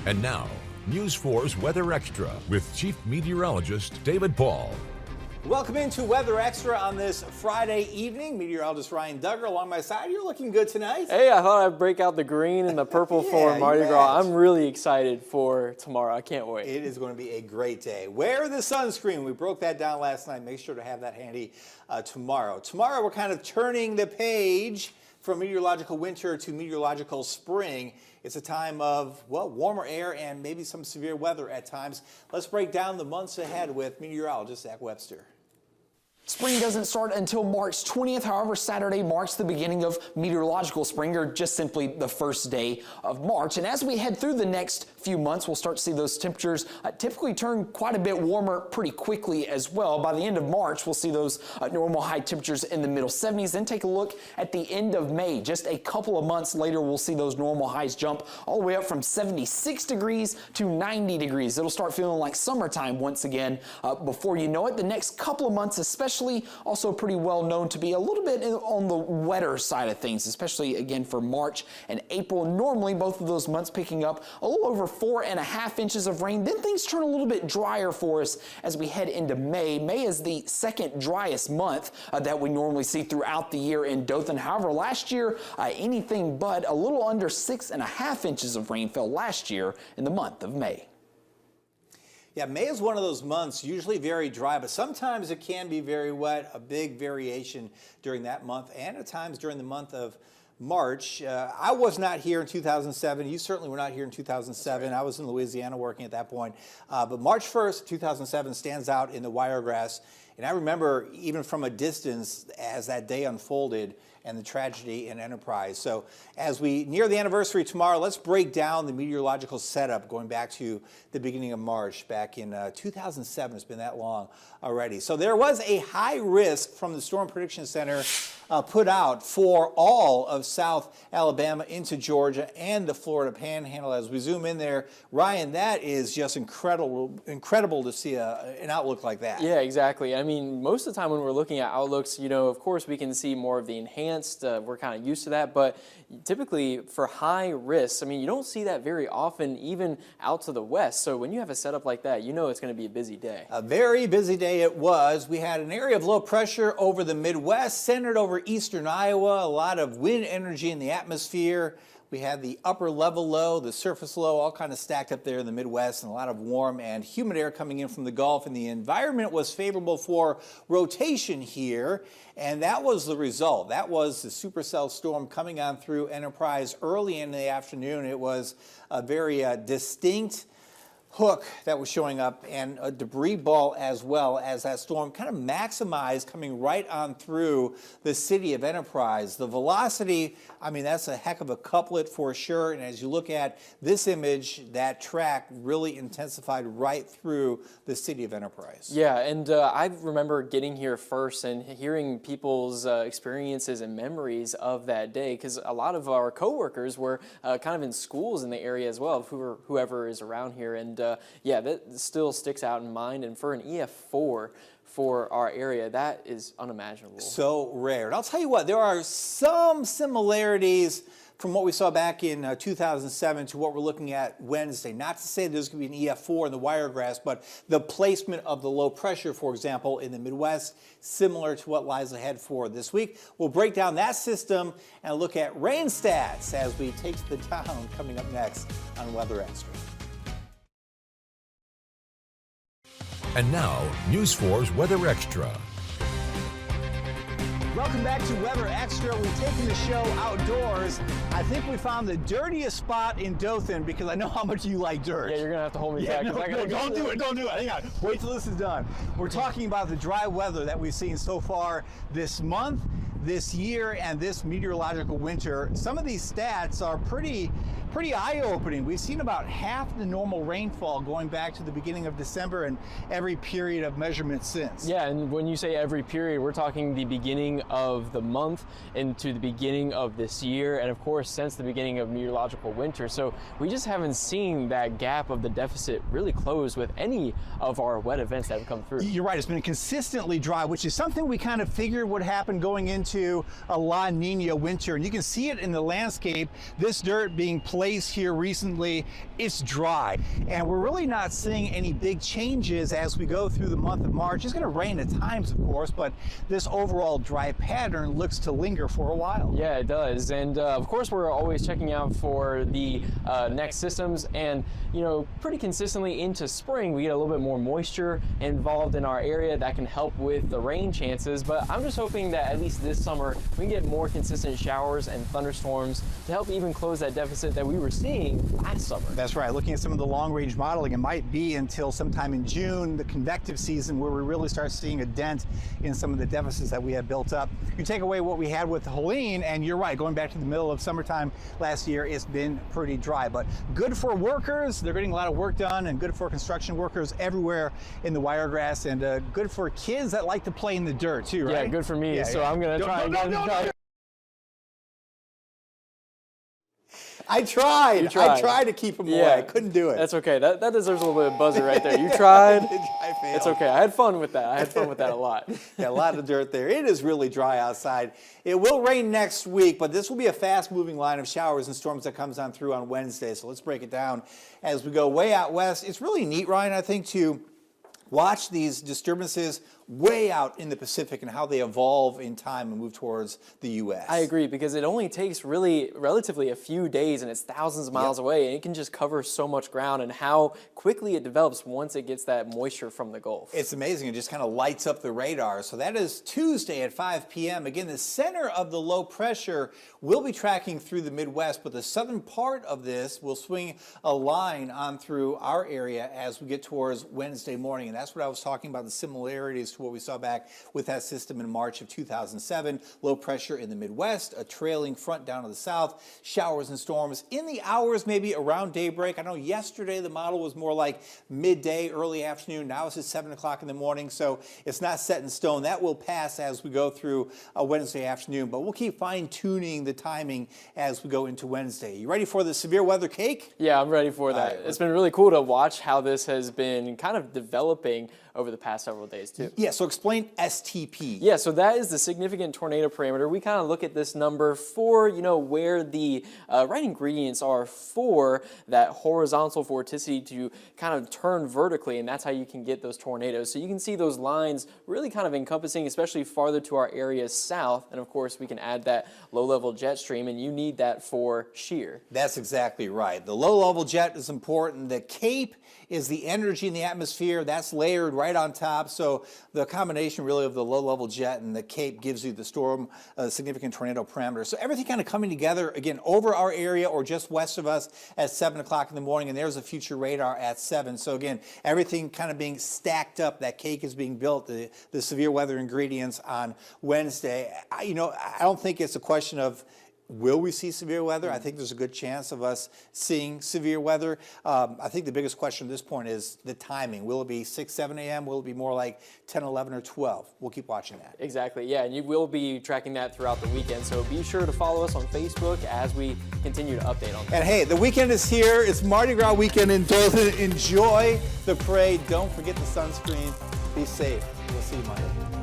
And now, News 4's Weather Extra with Chief Meteorologist David Paul. Welcome into Weather Extra on this Friday evening. Meteorologist Ryan Duggar along my side. You're looking good tonight. Hey, I thought I'd break out the green and the purple for Mardi Gras. I'm really excited for tomorrow. I can't wait. It is going to be a great day. Wear the sunscreen. We broke that down last night. Make sure to have that handy tomorrow. Tomorrow, we're kind of turning the page from meteorological winter to meteorological spring. It's a time of, well, warmer air and maybe some severe weather at times. Let's break down the months ahead with meteorologist Zach Webster. Spring doesn't start until March 20th. However, Saturday marks the beginning of meteorological spring, or just simply the first day of March. And as we head through the next few months, we'll start to see those temperatures typically turn quite a bit warmer pretty quickly as well. By the end of March, we'll see those normal high temperatures in the middle 70s. Then take a look at the end of May. Just a couple of months later, we'll see those normal highs jump all the way up from 76 degrees to 90 degrees. It'll start feeling like summertime once again before you know it. The next couple of months especially also pretty well known to be a little bit on the wetter side of things, especially again for March and April. Normally both of those months picking up a little over 4.5 inches of rain. Then things turn a little bit drier for us as we head into May. May is the second driest month that we normally see throughout the year in Dothan. However, last year anything but a little under 6.5 inches of rain fell last year in the month of May. Yeah, May is one of those months, usually very dry, but sometimes it can be very wet, a big variation during that month and at times during the month of March. I was not here in 2007. You certainly were not here in 2007. Right. I was in Louisiana working at that point. But March 1st, 2007 stands out in the Wiregrass. And I remember even from a distance as that day unfolded and the tragedy in Enterprise. So as we near the anniversary tomorrow, let's break down the meteorological setup going back to the beginning of March back in 2007. It's been that long already. So there was a high risk from the Storm Prediction Center put out for all of South Alabama into Georgia and the Florida Panhandle. As we zoom in there, Ryan, that is just incredible to see an outlook like that. Yeah, exactly. I mean, most of the time when we're looking at outlooks, you know, of course we can see more of the enhanced. We're kind of used to that, but typically for high risks, I mean, you don't see that very often, even out to the west. So when you have a setup like that, you know it's going to be a busy day. A very busy day it was. We had an area of low pressure over the Midwest, centered over eastern Iowa, a lot of wind energy in the atmosphere. We had the upper level low, the surface low, all kind of stacked up there in the Midwest, and a lot of warm and humid air coming in from the Gulf. And the environment was favorable for rotation here, and that was the result. That was the supercell storm coming on through Enterprise early in the afternoon. It was a very distinct hook that was showing up and a debris ball as well as that storm kind of maximized coming right on through the city of Enterprise. The velocity, I mean, that's a heck of a couplet for sure. And as you look at this image, that track really intensified right through the city of Enterprise. Yeah, and I remember getting here first and hearing people's experiences and memories of that day, because a lot of our coworkers were kind of in schools in the area as well, whoever is around here. And yeah, that still sticks out in mind. And for an EF4 for our area, that is unimaginable. So rare. And I'll tell you what, there are some similarities from what we saw back in 2007 to what we're looking at Wednesday. Not to say there's going to be an EF4 in the Wiregrass, but the placement of the low pressure, for example, in the Midwest, similar to what lies ahead for this week. We'll break down that system and look at rain stats as we take to the town coming up next on Weather Extra. And now, News 4's Weather Extra. Welcome back to Weather Extra. We've taken the show outdoors. I think we found the dirtiest spot in Dothan because I know how much you like dirt. Yeah, you're going to have to hold me back. No, don't do it. Hang on. Wait till this is done. We're talking about the dry weather that we've seen so far this month, this year, and this meteorological winter. Some of these stats are pretty eye-opening. We've seen about half the normal rainfall going back to the beginning of December and every period of measurement since. Yeah, and when you say every period, we're talking the beginning of the month into the beginning of this year, and of course since the beginning of meteorological winter. So we just haven't seen that gap of the deficit really close with any of our wet events that have come through. You're right, it's been consistently dry, which is something we kind of figured would happen going into a La Nina winter. And you can see it in the landscape, this dirt being placed delays here recently, it's dry. And we're really not seeing any big changes as we go through the month of March. It's going to rain at times, of course, but this overall dry pattern looks to linger for a while. Yeah, it does. And of course, we're always checking out for the next systems. And, you know, pretty consistently into spring, we get a little bit more moisture involved in our area that can help with the rain chances. But I'm just hoping that at least this summer, we can get more consistent showers and thunderstorms to help even close that deficit that we were seeing last summer. That's right. Looking at some of the long-range modeling, it might be until sometime in June, the convective season, where we really start seeing a dent in some of the deficits that we have built up. You take away what we had with Helene, and you're right, going back to the middle of summertime last year, it's been pretty dry. But good for workers. They're getting a lot of work done, and good for construction workers everywhere in the Wiregrass, and good for kids that like to play in the dirt, too, right? Yeah, good for me. Yeah, so yeah. I'm going to try again. I tried. You tried. I tried to keep them away. I couldn't do it. That's okay. That deserves a little bit of buzzer right there. You tried. I failed. It's okay. I had fun with that. I had fun with that a lot. Yeah, a lot of dirt there. It is really dry outside. It will rain next week, but this will be a fast-moving line of showers and storms that comes on through on Wednesday. So let's break it down as we go way out west. It's really neat, Ryan, I think, to watch these disturbances way out in the Pacific and how they evolve in time and move towards the U.S. I agree, because it only takes relatively a few days, and it's thousands of miles away, and it can just cover so much ground, and how quickly it develops once it gets that moisture from the Gulf. It's amazing. It just kind of lights up the radar. So that is Tuesday at 5 p.m. Again, the center of the low pressure will be tracking through the Midwest, but the southern part of this will swing a line on through our area as we get towards Wednesday morning. And that's what I was talking about, the similarities to what we saw back with that system in March of 2007. Low pressure in the Midwest, a trailing front down to the south, showers and storms in the hours maybe around daybreak. I know yesterday the model was more like midday, early afternoon. Now it's at 7 o'clock in the morning, so it's not set in stone. That will pass as we go through Wednesday afternoon, but we'll keep fine-tuning the timing as we go into Wednesday. You ready for the severe weather cake? Yeah, I'm ready for that. It's been really cool to watch how this has been kind of developing over the past several days too. Yeah, so explain STP. Yeah, so that is the significant tornado parameter. We kind of look at this number for, you know, where the right ingredients are for that horizontal vorticity to kind of turn vertically, and that's how you can get those tornadoes. So you can see those lines really kind of encompassing, especially farther to our area south, and of course we can add that low-level jet stream, and you need that for shear. That's exactly right. The low-level jet is important. The Cape is the energy in the atmosphere. That's layered right on top. So the combination really of the low-level jet and the Cape gives you the storm, significant tornado parameter. So everything kind of coming together, again, over our area or just west of us at 7 o'clock in the morning, and there's a future radar at 7. So again, everything kind of being stacked up. That cake is being built, the severe weather ingredients on Wednesday. I don't think it's a question of will we see severe weather? I think there's a good chance of us seeing severe weather. I think the biggest question at this point is the timing. Will it be 6, 7 a.m.? Will it be more like 10, 11, or 12? We'll keep watching that. Exactly, yeah, and you will be tracking that throughout the weekend, so be sure to follow us on Facebook as we continue to update on that. And hey, the weekend is here. It's Mardi Gras weekend in Dothan. Enjoy the parade. Don't forget the sunscreen. Be safe. We'll see you Monday.